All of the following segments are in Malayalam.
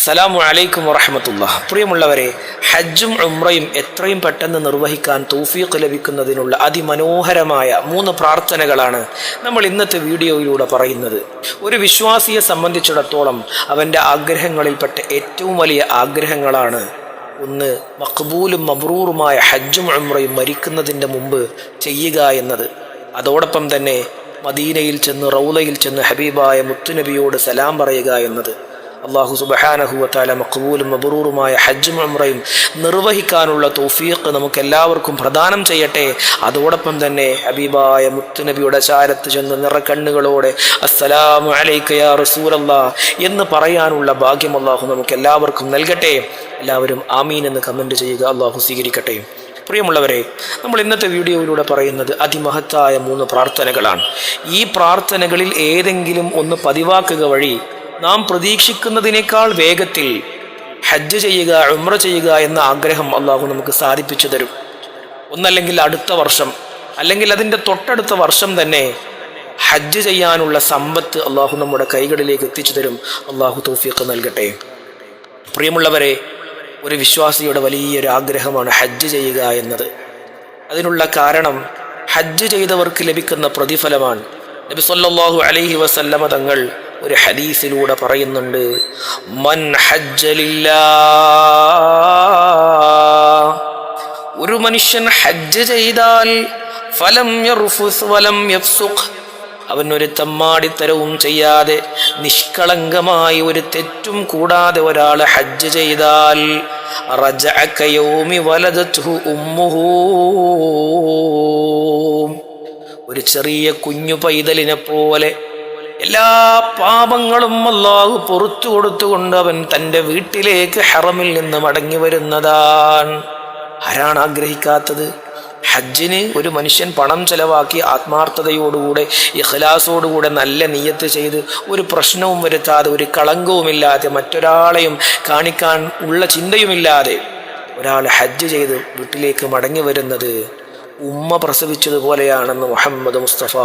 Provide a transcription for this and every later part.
അസ്സലാമു അലൈക്കും വറഹ്മത്തുള്ളാഹി. പ്രിയമുള്ളവരെ, ഹജ്ജും ഉംറയും എത്രയും പെട്ടെന്ന് നിർവഹിക്കാൻ തൗഫീഖ് ലഭിക്കുന്നതിനുള്ള അതിമനോഹരമായ 3 പ്രാർത്ഥനകളാണ് നമ്മൾ ഇന്നത്തെ വീഡിയോയിലൂടെ പറയുന്നത്. ഒരു വിശ്വാസിയെ സംബന്ധിച്ചിടത്തോളം അവൻ്റെ ആഗ്രഹങ്ങളിൽപ്പെട്ട ഏറ്റവും വലിയ ആഗ്രഹങ്ങളാണ് ഒന്ന്, മഖ്ബൂലും മബ്റൂറുമായ ഹജ്ജും ഉംറയും മരിക്കുന്നതിൻ്റെ മുമ്പ് ചെയ്യുക എന്നത്. അതോടൊപ്പം തന്നെ മദീനയിൽ ചെന്ന് റൗളയിൽ ചെന്ന് ഹബീബായ മുത്തുനബിയോട് സലാം പറയുക എന്നത്. അല്ലാഹു സുബ്ഹാനഹു വ തആല മഖ്ബൂലും മബ്റൂറുമായ ഹജ്ജും ഉംറയും നിർവഹിക്കാനുള്ള തൗഫീഖ് നമുക്കെല്ലാവർക്കും പ്രദാനം ചെയ്യട്ടെ. അതോടൊപ്പം തന്നെ ഹബീബായ മുത്തുനബിയുടെ ചാരത്ത് ചെന്ന് നിറക്കണ്ണുകളോടെ അസ്സലാമു അലൈക യാ റസൂലല്ലാഹ് എന്ന് പറയാനുള്ള ഭാഗ്യം അല്ലാഹു നമുക്കെല്ലാവർക്കും നൽകട്ടെ. എല്ലാവരും ആമീൻ എന്ന് കമൻറ്റ് ചെയ്യുക. അല്ലാഹു സ്വീകരിക്കട്ടെ. പ്രിയമുള്ളവരെ, നമ്മൾ ഇന്നത്തെ വീഡിയോയിലൂടെ പറയുന്നത് അതിമഹത്തായ 3 പ്രാർത്ഥനകളാണ്. ഈ പ്രാർത്ഥനകളിൽ ഏതെങ്കിലും ഒന്ന് പതിവാക്കുക വഴി നാം പ്രതീക്ഷിക്കുന്നതിനേക്കാൾ വേഗത്തിൽ ഹജ്ജ് ചെയ്യുക, ഉംറ ചെയ്യുക എന്ന ആഗ്രഹം അള്ളാഹു നമുക്ക് സാധിപ്പിച്ചു തരും. ഒന്നല്ലെങ്കിൽ അടുത്ത വർഷം, അല്ലെങ്കിൽ അതിൻ്റെ തൊട്ടടുത്ത വർഷം തന്നെ ഹജ്ജ് ചെയ്യാനുള്ള സമ്പത്ത് അള്ളാഹു നമ്മുടെ കൈകളിലേക്ക് എത്തിച്ചു തരും. അള്ളാഹു തൗഫീഖ് നൽകട്ടെ. പ്രിയമുള്ളവരെ, ഒരു വിശ്വാസിയുടെ വലിയൊരു ആഗ്രഹമാണ് ഹജ്ജ് ചെയ്യുക എന്നത്. അതിനുള്ള കാരണം ഹജ്ജ് ചെയ്തവർക്ക് ലഭിക്കുന്ന പ്രതിഫലമാണ്. നബി സല്ലല്ലാഹു അലൈഹി വസല്ലമ തങ്ങൾ ഒരു ഹദീസിലൂടെ പറയുന്നുണ്ട്, മൻ ഹജ്ജ ലില്ലാഹ്, ഒരു മനുഷ്യൻ ഹജ്ജ് ചെയ്താൽ ഫലം യർഫുസ് വലം യഫ്സുഖ്, അവൻ ഒരു തമ്മാടിത്തരവും ചെയ്യാതെ നിഷ്കളങ്കമായി ഒരു തെറ്റും കൂടാതെ ഒരാൾ ഹജ്ജ് ചെയ്താൽ റജഅ കയൗമി വലദത്ഹു ഉമ്മുഹു, ഒരു ചെറിയ കുഞ്ഞു പൈതലിനെ പോലെ എല്ലാ പാപങ്ങളും അല്ലാഹു പുറത്തു കൊടുത്തുകൊണ്ട് അവൻ തൻ്റെ വീട്ടിലേക്ക് ഹറമിൽ നിന്ന് മടങ്ങി വരുന്നതാണ്. ആരാണ് ആഗ്രഹിക്കാത്തത്? ഹജ്ജിന് ഒരു മനുഷ്യൻ പണം ചെലവാക്കി ആത്മാർത്ഥതയോടുകൂടെ ഇഖ്ലാസോടുകൂടെ നല്ല നിയ്യത്ത് ചെയ്ത് ഒരു പ്രശ്നവും വരുത്താതെ ഒരു കളങ്കവുമില്ലാതെ മറ്റൊരാളെയും കാണിക്കാൻ ഉള്ള ചിന്തയുമില്ലാതെ ഒരാൾ ഹജ്ജ് ചെയ്ത് വീട്ടിലേക്ക് മടങ്ങി വരുന്നത് ഉമ്മ പ്രസവിച്ചതുപോലെയാണെന്ന് മുഹമ്മദ് മുസ്തഫ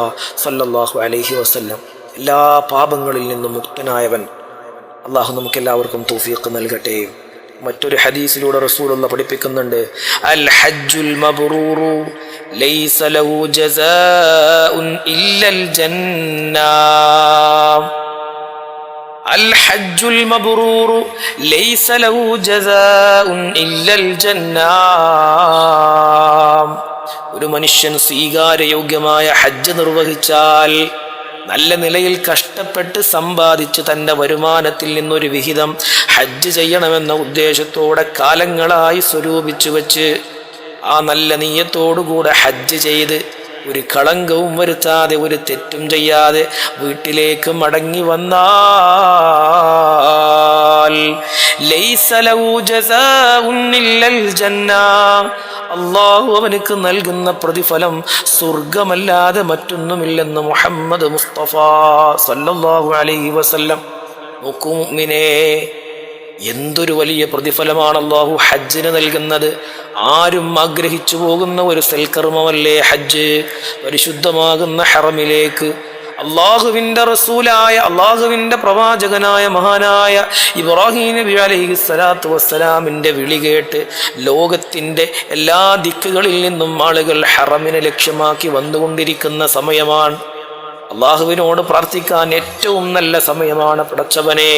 സല്ലല്ലാഹു അലൈഹി വസല്ലം. എല്ലാ പാപങ്ങളിൽ നിന്നും മുക്തനായവൻ. അള്ളാഹു നമുക്കെല്ലാവർക്കും തൗഫീഖ് നൽകട്ടെ. മറ്റൊരു ഹദീസിലൂടെ റസൂലുള്ളാഹി പഠിപ്പിക്കുന്നുണ്ട്, അൽ ഹജ്ജുൽ മബ്റൂറു ലൈസ ലഹു ജസാഉൻ ഇല്ലൽ ജന്ന, അൽ ഹജ്ജുൽ മബ്റൂറു ലൈസ ലഹു ജസാഉൻ ഇല്ലൽ ജന്ന. ഒരു മനുഷ്യൻ സ്വീകാര്യയോഗ്യമായ ഹജ്ജ് നിർവഹിച്ചാൽ, നല്ല നിലയിൽ കഷ്ടപ്പെട്ട് സമ്പാദിച്ച് തൻ്റെ വരുമാനത്തിൽ നിന്നൊരു വിഹിതം ഹജ്ജ് ചെയ്യണമെന്ന ഉദ്ദേശത്തോടെ കാലങ്ങളായി സ്വരൂപിച്ചു വച്ച് ആ നല്ല നിയ്യത്തോടുകൂടെ ഹജ്ജ് ചെയ്ത് ഒരു കളങ്കവും വരുത്താതെ ഒരു തെറ്റും ചെയ്യാതെ വീട്ടിലേക്ക് മടങ്ങി വന്നാൽ ലൈസ ലഹു ജസാഉൻ ഇല്ലൽ ജന്ന, അല്ലാഹു അവനക്ക് നൽകുന്ന പ്രതിഫലം സ്വർഗമല്ലാതെ മറ്റൊന്നുമില്ലെന്ന് മുഹമ്മദ് മുസ്തഫ സല്ലല്ലാഹു അലൈഹി വസല്ലം. നോക്കൂ മുഅ്മിനേ, എന്തൊരു വലിയ പ്രതിഫലമാണ് അല്ലാഹു ഹജ്ജിന് നൽകുന്നത്. ആരും ആഗ്രഹിച്ചു പോകുന്ന ഒരു സൽക്കർമ്മമല്ലേ ഹജ്ജ്. പരിശുദ്ധമാകുന്ന ഹറമിലേക്ക് അള്ളാഹുവിൻ്റെ റസൂലായ, അള്ളാഹുവിൻ്റെ പ്രവാചകനായ മഹാനായ ഇബ്രാഹിം നബി അലൈഹി സ്വലാത്തു വസ്സലാമിൻ്റെ വിളി കേട്ട് ലോകത്തിൻ്റെ എല്ലാ ദിക്കുകളിൽ നിന്നും ആളുകൾ ഹറമിനെ ലക്ഷ്യമാക്കി വന്നുകൊണ്ടിരിക്കുന്ന സമയമാണ്. അള്ളാഹുവിനോട് പ്രാർത്ഥിക്കാൻ ഏറ്റവും നല്ല സമയമാണ്. പടച്ചവനെ,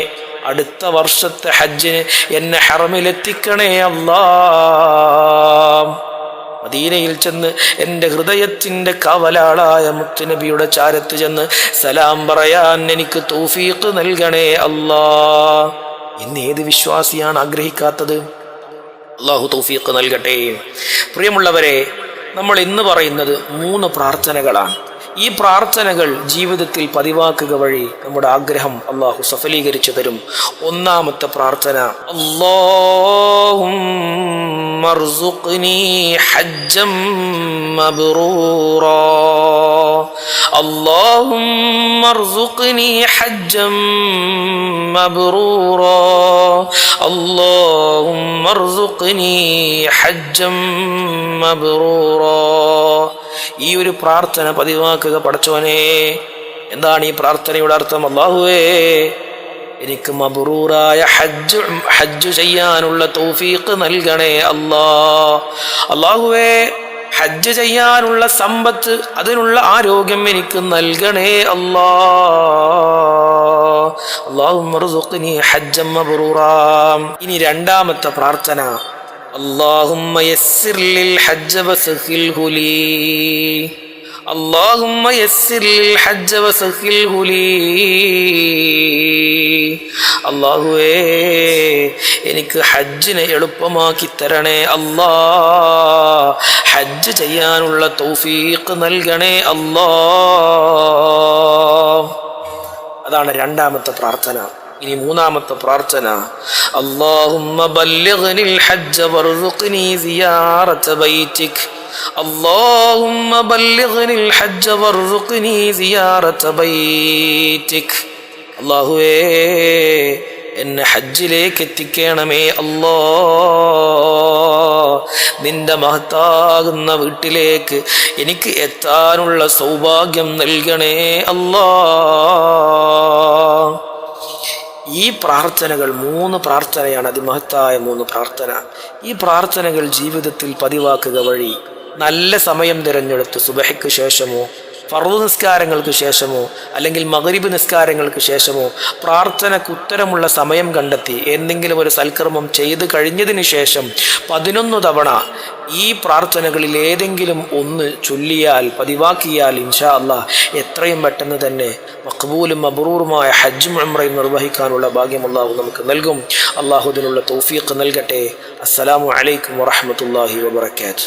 അടുത്ത വർഷത്തെ ഹജ്ജിന് എന്നെ ഹറമിലെത്തിക്കണേ അല്ലാ. മദീനയിൽ ചെന്ന് എൻ്റെ ഹൃദയത്തിൻ്റെ കവലാളായ മുത്തുനബിയുടെ ചാരത്ത് ചെന്ന് സലാം പറയാൻ എനിക്ക് തൗഫീഖ് നൽകണേ അല്ലാ. ഇന്ന് ഏത് വിശ്വാസിയാണ് ആഗ്രഹിക്കാത്തത്? അല്ലാഹു തൗഫീഖ് നൽകട്ടെ. പ്രിയമുള്ളവരെ, നമ്മൾ ഇന്ന് പറയുന്നത് 3 പ്രാർത്ഥനകളാണ്. ഈ പ്രാർത്ഥനകൾ ജീവിതത്തിൽ പതിവാക്കുക വഴി നമ്മുടെ ആഗ്രഹം അള്ളാഹു സഫലീകരിച്ചു തരും. ഒന്നാമത്തെ പ്രാർത്ഥന, അല്ലാഹുമ്മ അർസുഖ്നി ഹജ്ജം മബ്റൂറാ, അല്ലാഹുമ്മ അർസുഖ്നി ഹജ്ജം മബ്റൂറാ, അല്ലാഹുമ്മ അർസുഖ്നി ഹജ്ജം മബ്റൂറാ. ഈ ഒരു പ്രാർത്ഥന പതിവാക്കുക. പടച്ചവനെ, എന്താണ് ഈ പ്രാർത്ഥനയുടെ അർത്ഥം? അല്ലാഹുവേ, എനിക്ക് മബ്റൂറായ ഹജ്ജ് ചെയ്യാനുള്ള തൗഫീഖ് നൽകണേ അല്ലാഹുവേ ഹജ്ജ് ചെയ്യാനുള്ള സമ്പത്ത്, അതിനുള്ള ആരോഗ്യം എനിക്ക് നൽകണേ അല്ലാഹുമ്മ ർസുഖ്നി ഹജ്ജൻ മബ്റൂറാ. ഇനി രണ്ടാമത്തെ പ്രാർത്ഥന, അല്ലാഹുമ്മ യസ്സിർ ലിൽ ഹജ്ജ വസഖിൽഹു ലീ. اللهم يسر لي الحج وسهله لي. അല്ലാഹുവേ എനിക്ക് ഹജ്ജിനെ എളുപ്പമാക്കി തരണേ അല്ലാ. ഹജ്ജ് ചെയ്യാനുള്ള തൗഫീഖ് നൽകണേ അല്ലാ. അതാണ് രണ്ടാമത്തെ പ്രാർത്ഥന. ഇനി മൂന്നാമത്തെ പ്രാർത്ഥന, അല്ലാഹുമ്മ ബല്ലിഗ്നിൽ ഹജ്ജ വർസുഖ്നി സിയാറത ബൈതിക്. اللهم بلغني الحج وارزقني زيارة بيتك. അല്ലാഹുവേ എന്നെ ഹജ്ജിലേക്ക് എത്തിക്കണമേ അല്ലാ. നിന്റെ മഹത്താകുന്ന വീട്ടിലേക്ക് എനിക്ക് എത്താനുള്ള സൗഭാഗ്യം നൽകണേ അല്ലാ. ഈ പ്രാർത്ഥനകൾ 3 പ്രാർത്ഥനയാണ്, അതിമഹത്തായ 3 പ്രാർത്ഥന. ഈ പ്രാർത്ഥനകൾ ജീവിതത്തിൽ പതിവാക്കുക വഴി നല്ല സമയം തിരഞ്ഞെടുത്ത് സുബഹിക്ക് ശേഷമോ ഫർദ് നിസ്കാരങ്ങൾക്ക് ശേഷമോ അല്ലെങ്കിൽ മഗ്രിബ് നിസ്കാരങ്ങൾക്ക് ശേഷമോ പ്രാർത്ഥനയ്ക്ക് ഉത്തരമുള്ള സമയം കണ്ടെത്തി എന്തെങ്കിലും ഒരു സൽക്കർമ്മം ചെയ്ത് കഴിഞ്ഞതിന് ശേഷം 11 തവണ ഈ പ്രാർത്ഥനകളിൽ ഏതെങ്കിലും ഒന്ന് ചൊല്ലിയാൽ, പതിവാക്കിയാൽ ഇൻഷാ അല്ലാഹ് എത്രയും പെട്ടെന്ന് തന്നെ മഖ്ബൂലും മബ്റൂറുമായ ഹജ്ജും ഉംറയും നിർവഹിക്കാനുള്ള ഭാഗ്യം അല്ലാഹു നമുക്ക് നൽകും. അല്ലാഹു ഇതിനുള്ള തൗഫീഖ് നൽകട്ടെ. അസ്സലാമു അലൈക്കും വറഹ്മത്തുള്ളാഹി വബറകാതുഹു.